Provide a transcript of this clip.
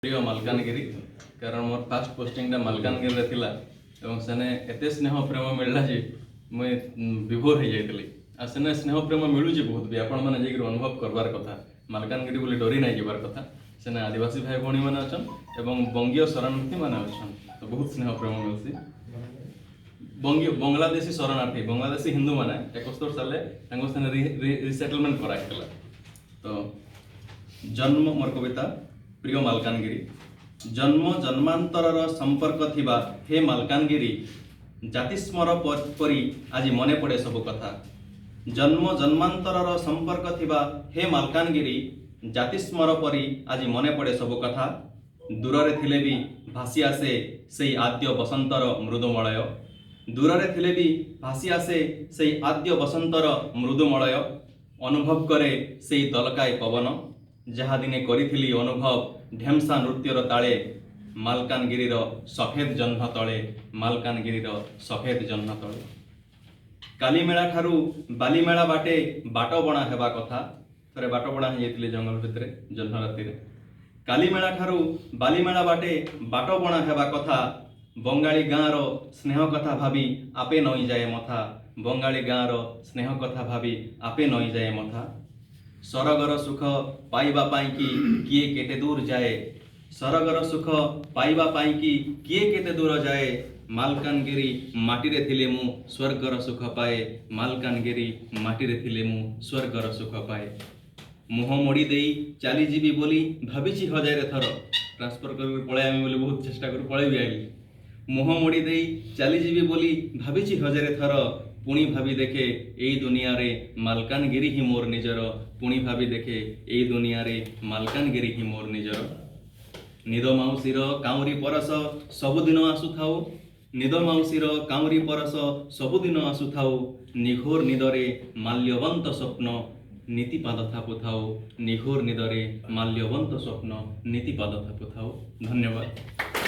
प्रिय मालकानगिरी कारण मोर fast posting Malkangiri रे थिला एवं सेने एते स्नेह प्रेम मिलला जे मुई विभोर हो जाइतली आ सेने स्नेह प्रेम मिलू जे बहुत भी आपण माने जेकर अनुभव करबार कथा मालकानगिरी बोली डरी नाही जीवार कथा सेने आदिवासी भाई भणी माने अछन एवं बंगीय शरणार्थी माने अछन तो बहुत स्नेह प्रेम मिलसी बांग्लादेशी शरणार्थी बांग्लादेशी हिंदू माने 71 साले तांको सेने रिसेटलमेंट कराइतला तो जन्म मोर कविता प्रिय मालकानगिरी जन्म जन्मांतरर संपर्क थिबा हे मालकानगिरी जातिस्मर परी आज मने पड़े सब कथा जन्म जन्मांतरर संपर्क थिबा हे मालकानगिरी जातिस्मर परी आज मने पड़े सब कथा दूर थिले भी भासी आसे सेई आद्य बसंतर मृदुमलय दूर थिले भी भासी आसे सेई आद्य बसंतर मृदुमलय अनुभव करे सेई दलकाय पवन जहा दिने करिथिली अनुभव ढेमसा नृत्यर ताले मालकानगिरीर सफेद जह्न तले मालकानगिरीर सफेद जह्न तले कालीमेला ठारू बालीमेला बाटे बाट बणा हेबा कथा थरे बाट बणा हे जेतले जंगल भितरे जह्न राति रे कालीमेला ठारू बालीमेला बाटे बाट बणा हेबा कथा बंगाली गाँर स्नेह कथा भाबी आपे नई जाए मथा बंगाली गाँर स्नेह कथा भाबी आपे नई जाए मथा सरगर सुख पाइबा पाई कि किए केते दूर जाए सरगर सुख पाइबा पाई कि किए केते दूर जाए मालकानगिरी माटीरे थिले मु स्वर्गर सुख पाए मालकानगिरी माटीरे थिले मु स्वर्गर सुख पाए मुह मोड़ी देई चली जीवी बोली भाविछि हजार थर ट्रांसफर कर पळे आमी बोली बहुत चेष्टा कर पळे भी आइली मुह मोड़ी देई चली जीवी बोली भाविछि हजार थर पुणी भाभी देखे एई दुनिया रे मालकानगिरी ही मोर निजर पुणी भाभी देखे एई दुनिया रे मालकानगिरी ही मोर निजर निद माउसीर काउरी परस सबुदिन आसुथाउ निद माउसीर काउरी परस सबुदिन आसुथाउ निघोर निदरे माल्यवंत स्वप्न नीतिपाद थापुथाउ निघोर निदरे माल्यवंत स्वप्न नीतिपाद थापुथाउ धन्यवाद।